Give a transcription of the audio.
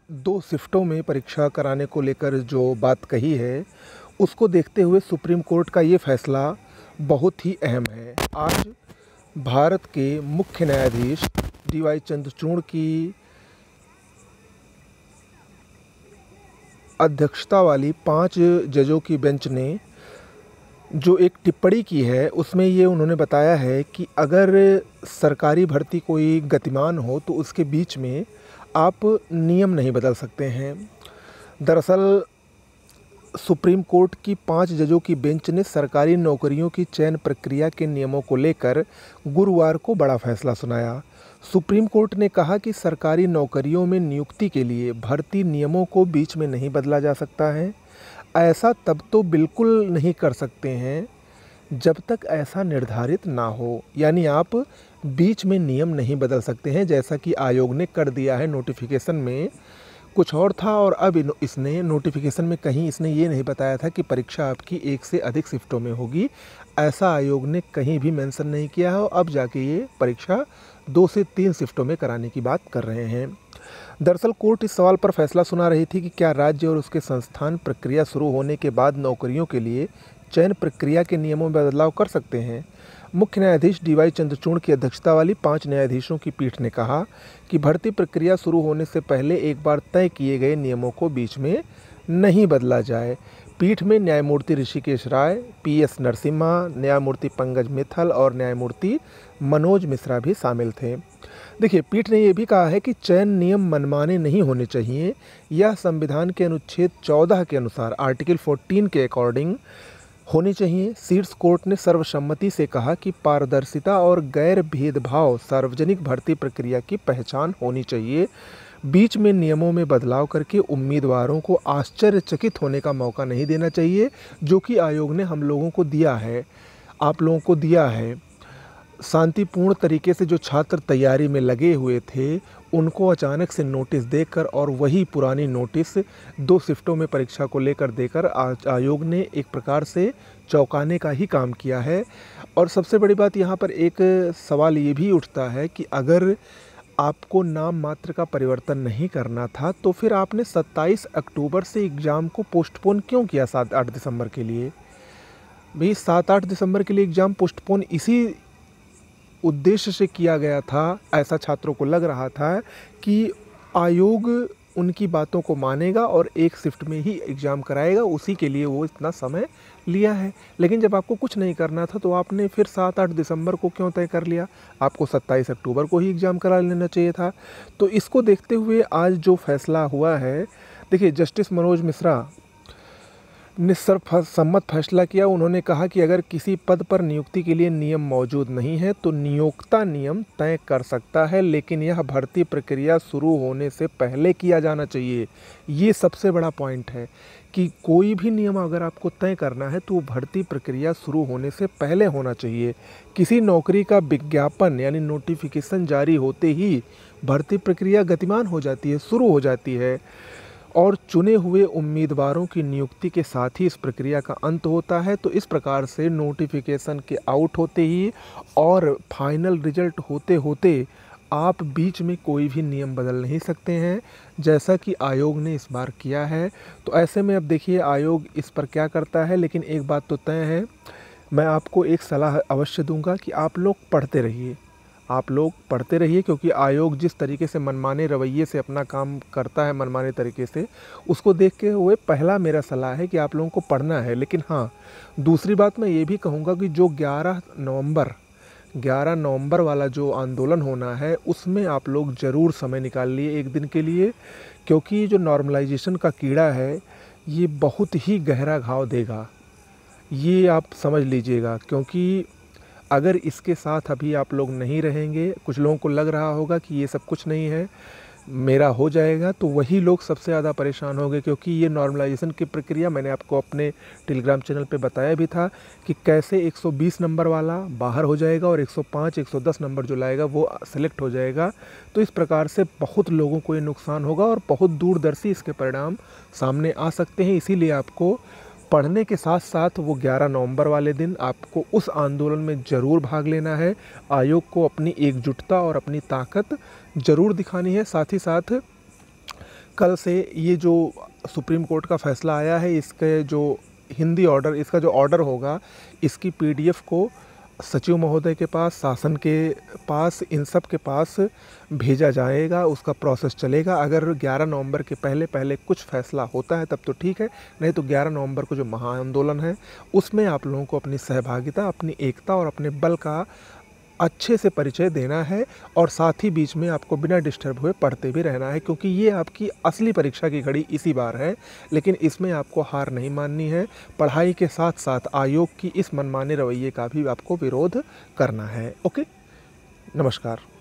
2 शिफ्टों में परीक्षा कराने को लेकर जो बात कही है, उसको देखते हुए सुप्रीम कोर्ट का ये फ़ैसला बहुत ही अहम है। आज भारत के मुख्य न्यायाधीश डी.वाई. चंद्रचूड़ की अध्यक्षता वाली 5 जजों की बेंच ने जो एक टिप्पणी की है, उसमें ये उन्होंने बताया है कि अगर सरकारी भर्ती कोई गतिमान हो तो उसके बीच में आप नियम नहीं बदल सकते हैं। दरअसल सुप्रीम कोर्ट की 5 जजों की बेंच ने सरकारी नौकरियों की चयन प्रक्रिया के नियमों को लेकर गुरुवार को बड़ा फैसला सुनाया। सुप्रीम कोर्ट ने कहा कि सरकारी नौकरियों में नियुक्ति के लिए भर्ती नियमों को बीच में नहीं बदला जा सकता है। ऐसा तब तो बिल्कुल नहीं कर सकते हैं जब तक ऐसा निर्धारित ना हो, यानी आप बीच में नियम नहीं बदल सकते हैं, जैसा कि आयोग ने कर दिया है। नोटिफिकेशन में कुछ और था और अब इसने नोटिफिकेशन में कहीं इसने ये नहीं बताया था कि परीक्षा आपकी 1 से अधिक शिफ्टों में होगी। ऐसा आयोग ने कहीं भी मेंशन नहीं किया है और अब जाके ये परीक्षा 2 से 3 शिफ्टों में कराने की बात कर रहे हैं। दरअसल कोर्ट इस सवाल पर फैसला सुना रही थी कि क्या राज्य और उसके संस्थान प्रक्रिया शुरू होने के बाद नौकरियों के लिए चयन प्रक्रिया के नियमों में बदलाव कर सकते हैं। मुख्य न्यायाधीश डी.वाई. चंद्रचूड़ की अध्यक्षता वाली 5 न्यायाधीशों की पीठ ने कहा कि भर्ती प्रक्रिया शुरू होने से पहले एक बार तय किए गए नियमों को बीच में नहीं बदला जाए। पीठ में न्यायमूर्ति ऋषिकेश राय, पी.एस. नरसिम्हा, न्यायमूर्ति पंकज मित्तल और न्यायमूर्ति मनोज मिश्रा भी शामिल थे। देखिए, पीठ ने यह भी कहा है कि चयन नियम मनमाने नहीं होने चाहिए। यह संविधान के अनुच्छेद 14 के अनुसार आर्टिकल 14 के अकॉर्डिंग होनी चाहिए। शीर्ष कोर्ट ने सर्वसम्मति से कहा कि पारदर्शिता और गैर भेदभाव सार्वजनिक भर्ती प्रक्रिया की पहचान होनी चाहिए। बीच में नियमों में बदलाव करके उम्मीदवारों को आश्चर्यचकित होने का मौका नहीं देना चाहिए, जो कि आयोग ने हम लोगों को दिया है, आप लोगों को दिया है। शांतिपूर्ण तरीके से जो छात्र तैयारी में लगे हुए थे, उनको अचानक से नोटिस देकर और वही पुरानी नोटिस 2 शिफ्टों में परीक्षा को लेकर देकर आयोग ने एक प्रकार से चौंकाने का ही काम किया है। और सबसे बड़ी बात यहाँ पर एक सवाल ये भी उठता है कि अगर आपको नाम मात्र का परिवर्तन नहीं करना था, तो फिर आपने 27 अक्टूबर से एग्ज़ाम को पोस्टपोन क्यों किया 7-8 दिसंबर के लिए? भाई 7-8 दिसंबर के लिए एग्ज़ाम पोस्टपोन इसी उद्देश्य से किया गया था। ऐसा छात्रों को लग रहा था कि आयोग उनकी बातों को मानेगा और एक शिफ्ट में ही एग्ज़ाम कराएगा, उसी के लिए वो इतना समय लिया है। लेकिन जब आपको कुछ नहीं करना था तो आपने फिर 7-8 दिसंबर को क्यों तय कर लिया? आपको 27 अक्टूबर को ही एग्ज़ाम करा लेना चाहिए था। तो इसको देखते हुए आज जो फैसला हुआ है, देखिए जस्टिस मनोज मिश्रा ने सर्वसम्मत फैसला किया। उन्होंने कहा कि अगर किसी पद पर नियुक्ति के लिए नियम मौजूद नहीं है तो नियोक्ता नियम तय कर सकता है, लेकिन यह भर्ती प्रक्रिया शुरू होने से पहले किया जाना चाहिए। ये सबसे बड़ा पॉइंट है कि कोई भी नियम अगर आपको तय करना है तो भर्ती प्रक्रिया शुरू होने से पहले होना चाहिए। किसी नौकरी का विज्ञापन यानी नोटिफिकेशन जारी होते ही भर्ती प्रक्रिया गतिमान हो जाती है, शुरू हो जाती है और चुने हुए उम्मीदवारों की नियुक्ति के साथ ही इस प्रक्रिया का अंत होता है। तो इस प्रकार से नोटिफिकेशन के आउट होते ही और फाइनल रिजल्ट होते होते आप बीच में कोई भी नियम बदल नहीं सकते हैं, जैसा कि आयोग ने इस बार किया है। तो ऐसे में अब देखिए आयोग इस पर क्या करता है। लेकिन एक बात तो तय है, मैं आपको एक सलाह अवश्य दूंगा कि आप लोग पढ़ते रहिए, आप लोग पढ़ते रहिए, क्योंकि आयोग जिस तरीके से मनमाने रवैये से अपना काम करता है, मनमाने तरीके से, उसको देख के हुए पहला मेरा सलाह है कि आप लोगों को पढ़ना है। लेकिन हाँ, दूसरी बात मैं ये भी कहूँगा कि जो 11 नवंबर वाला जो आंदोलन होना है, उसमें आप लोग ज़रूर समय निकाल लिए एक दिन के लिए, क्योंकि जो नॉर्मलाइजेशन का कीड़ा है ये बहुत ही गहरा घाव देगा, ये आप समझ लीजिएगा। क्योंकि अगर इसके साथ अभी आप लोग नहीं रहेंगे, कुछ लोगों को लग रहा होगा कि ये सब कुछ नहीं है, मेरा हो जाएगा, तो वही लोग सबसे ज़्यादा परेशान होंगे। क्योंकि ये नॉर्मलाइजेशन की प्रक्रिया मैंने आपको अपने टेलीग्राम चैनल पे बताया भी था कि कैसे 120 नंबर वाला बाहर हो जाएगा और 105, 110 नंबर जो लाएगा वो सेलेक्ट हो जाएगा। तो इस प्रकार से बहुत लोगों को ये नुकसान होगा और बहुत दूरदर्शी इसके परिणाम सामने आ सकते हैं। इसीलिए आपको पढ़ने के साथ साथ वो 11 नवंबर वाले दिन आपको उस आंदोलन में ज़रूर भाग लेना है। आयोग को अपनी एकजुटता और अपनी ताकत ज़रूर दिखानी है। साथ ही साथ कल से ये जो सुप्रीम कोर्ट का फ़ैसला आया है, इसके जो हिंदी ऑर्डर, इसका जो ऑर्डर होगा, इसकी पीडीएफ को सचिव महोदय के पास, शासन के पास, इन सब के पास भेजा जाएगा। उसका प्रोसेस चलेगा। अगर 11 नवंबर के पहले पहले कुछ फ़ैसला होता है तब तो ठीक है, नहीं तो 11 नवंबर को जो महाआंदोलन है उसमें आप लोगों को अपनी सहभागिता, अपनी एकता और अपने बल का अच्छे से परिचय देना है, और साथ ही बीच में आपको बिना डिस्टर्ब हुए पढ़ते भी रहना है, क्योंकि ये आपकी असली परीक्षा की घड़ी इसी बार है। लेकिन इसमें आपको हार नहीं माननी है। पढ़ाई के साथ साथ आयोग की इस मनमाने रवैये का भी आपको विरोध करना है। ओके, नमस्कार।